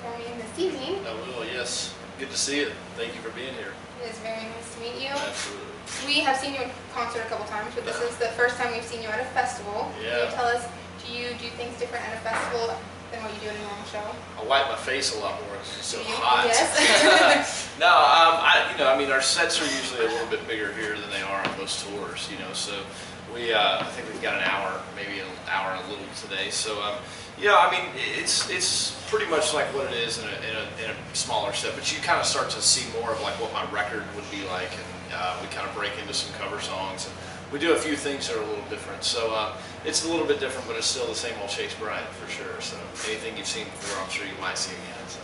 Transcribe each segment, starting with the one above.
for me this evening. I will, yes. Good to see you. Thank you for being here. It is very nice to meet you. Absolutely. We have seen you in concert a couple times, but this is the first time we've seen you at a festival. Yeah. Can you tell us, do you do things different at a festival than what you do at a normal show? I wipe my face a lot more because it's so Do you? hot. Yes. No, I mean, our sets are usually a little bit bigger here than they are on most tours, so I think we've got an hour, maybe an hour and a little today. So, I mean, it's pretty much like what it is in a smaller set, but you kind of start to see more of like what my record would be like, and we kind of break into some cover songs, and we do a few things that are a little different. So it's a little bit different, but it's still the same old Chase Bryant for sure. So anything you've seen before, I'm sure you might see again. So.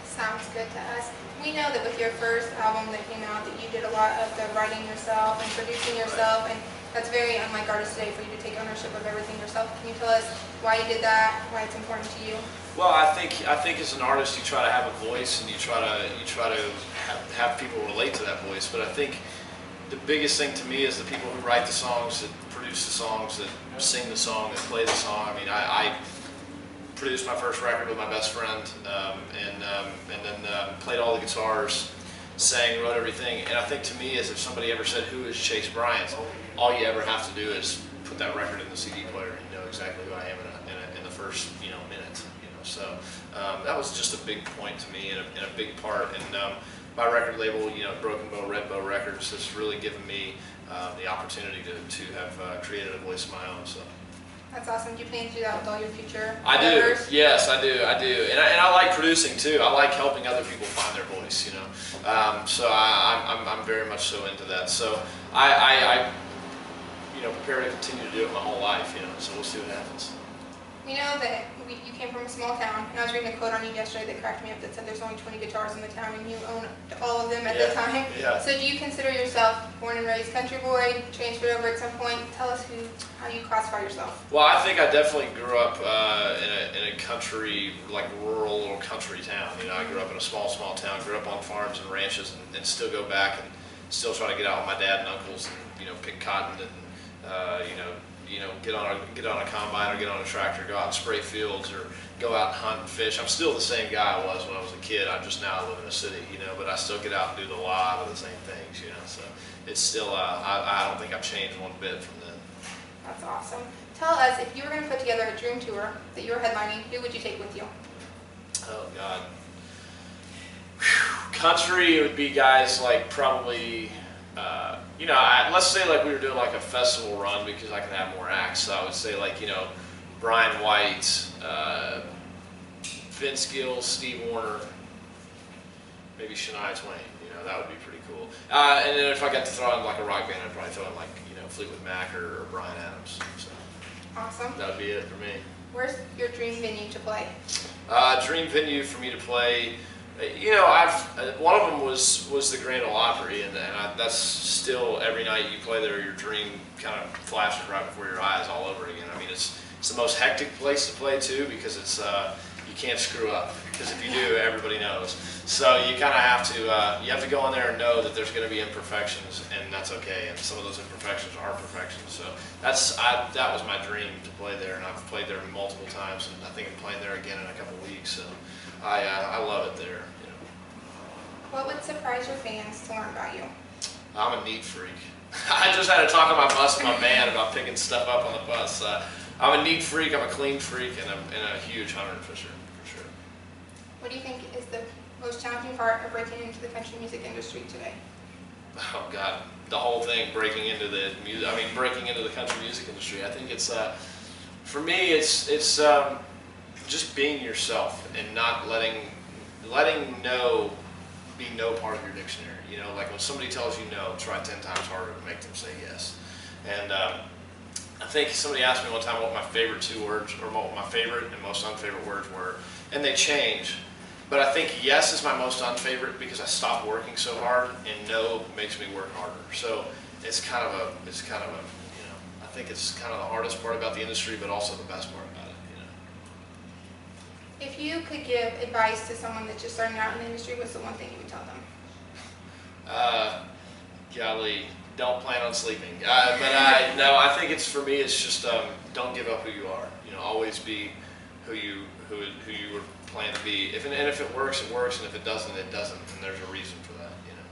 Sounds good to us. We know that with your first album that came out, that you did a lot of the writing yourself and producing yourself, and that's very unlike artists today for you to take ownership of everything yourself. Can you tell us why you did that, why it's important to you? Well, I think as an artist, you try to have a voice, and you try to have people relate to that voice. But I think the biggest thing to me is the people who write the songs, that produce the songs, that sing the song, that play the song. I mean, I produced my first record with my best friend, and then played all the guitars, sang, wrote everything. And I think to me, is if somebody ever said, "Who is Chase Bryant?" all you ever have to do is put that record in the CD player, and you know exactly who I am in the first minute. So that was just a big point to me, and a big part. And my record label, Broken Bow, Red Bow Records, has really given me the opportunity to have created a voice of my own. So. That's awesome. Do you plan to do that with all your future I do. endeavors? Yes, I do. And I like producing too. I like helping other people find their voice. So I'm very much so into that. So I prepare to continue to do it my whole life. So we'll see what happens. We know that you came from a small town, and I was reading a quote on you yesterday that cracked me up that said there's only 20 guitars in the town, and you own all of them at the time. Yeah. So do you consider yourself born and raised country boy, transferred over at some point? Tell us how you classify yourself. Well, I think I definitely grew up in a country, like rural or country town. I grew up in a small town, grew up on farms and ranches, and still go back and still try to get out with my dad and uncles and pick cotton and get on a combine or get on a tractor, go out and spray fields or go out and hunt and fish. I'm still the same guy I was when I was a kid. I just now live in a city, but I still get out and do a lot of the same things, So it's still, I don't think I've changed one bit from then. That's awesome. Tell us, if you were going to put together a dream tour that you were headlining, who would you take with you? Oh God. Country, it would be guys like probably. Let's say like we were doing like a festival run because I can have more acts. So I would say like, Brian White, Vince Gill, Steve Wariner, maybe Shania Twain. That would be pretty cool. And then if I got to throw in like a rock band, I'd probably throw in like, Fleetwood Mac or Bryan Adams. So awesome. That would be it for me. Where's your dream venue to play? Dream venue for me to play. One of them was the Grand Ole Opry, and that's still every night you play there, your dream kind of flashes right before your eyes all over again. I mean, it's the most hectic place to play too because it's you can't screw up because if you do, everybody knows. So you kind of have to go in there and know that there's going to be imperfections, and that's okay. And some of those imperfections are perfections. So that was my dream to play there, and I've played there multiple times, and I think I'm playing there again in a couple of weeks. So. I love it there. What would surprise your fans to learn about you? I'm a neat freak. I just had to talk on my bus with my band about picking stuff up on the bus. I'm a neat freak, I'm a clean freak, and a huge hunter and fisher, for sure. What do you think is the most challenging part of breaking into the country music industry today? Oh God, the whole thing, breaking into the country music industry. I think it's, for me, it's just being yourself and not letting no be no part of your dictionary. Like when somebody tells you no, try 10 times harder to make them say yes. And I think somebody asked me one time what my favorite two words, or what my favorite and most unfavorite words were, and they change. But I think yes is my most unfavorite because I stopped working so hard, and no makes me work harder. So it's kind of a, I think it's kind of the hardest part about the industry, but also the best part about it. If you could give advice to someone that's just starting out in the industry, what's the one thing you would tell them? Golly, don't plan on sleeping. I think for me, it's just don't give up who you are. Always be who you were plan to be. And if it works, it works, and if it doesn't, it doesn't. And there's a reason for that, you know.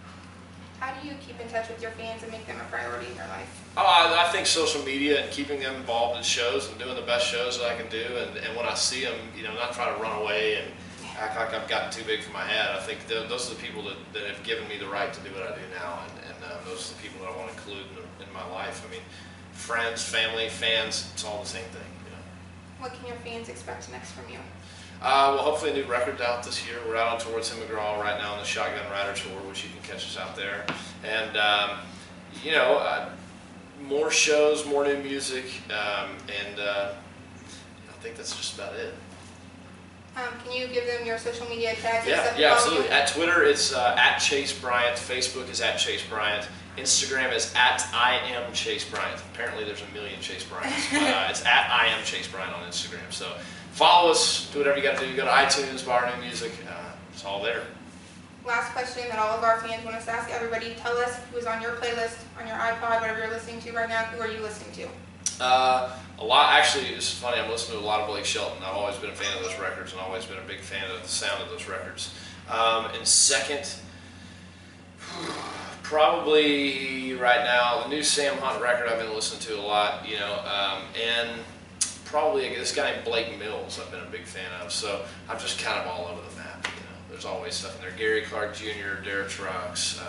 How do you keep in touch with your fans and make them a priority in your life? Oh, I think social media and keeping them involved in shows and doing the best shows that I can do. And when I see them, you know, not trying to run away and act like I've gotten too big for my head. I think those are the people that have given me the right to do what I do now. And those are the people that I want to include in my life. I mean, friends, family, fans, it's all the same thing, you know. What can your fans expect next from you? Well, hopefully a new record out this year. We're out on tour with Tim McGraw right now on the Shotgun Rider Tour, which you can catch us out there. And, you know, more shows, more new music, and I think that's just about it. Can you give them your social media tags? Yeah, absolutely. At Twitter, it's at Chase Bryant. Facebook is at Chase Bryant. Instagram is at I am Chase Bryant. Apparently there's a million Chase Bryants. But, it's at I am Chase Bryant on Instagram. So follow us, do whatever you got to do. Go to iTunes, buy our new music. It's all there. Last question that all of our fans want us to ask everybody. Tell us who's on your playlist, on your iPod, whatever you're listening to right now. Who are you listening to? A lot. Actually, it's funny. I'm listening to a lot of Blake Shelton. I've always been a fan of those records, and always been a big fan of the sound of those records. And second, probably right now, the new Sam Hunt record I've been listening to a lot. You know, and probably this guy named Blake Mills I've been a big fan of. So I'm just kind of all over the map. You know, there's always stuff in there. Gary Clark Jr., Derek Trucks,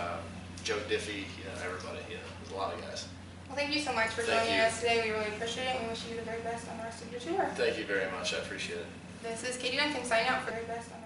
Joe Diffie. You know, everybody. You know, there's a lot of guys. Well, thank you so much for joining us today. We really appreciate it, and we wish you the very best on the rest of your tour. Thank you very much. I appreciate it. This is Katie Duncan signing out for the very best on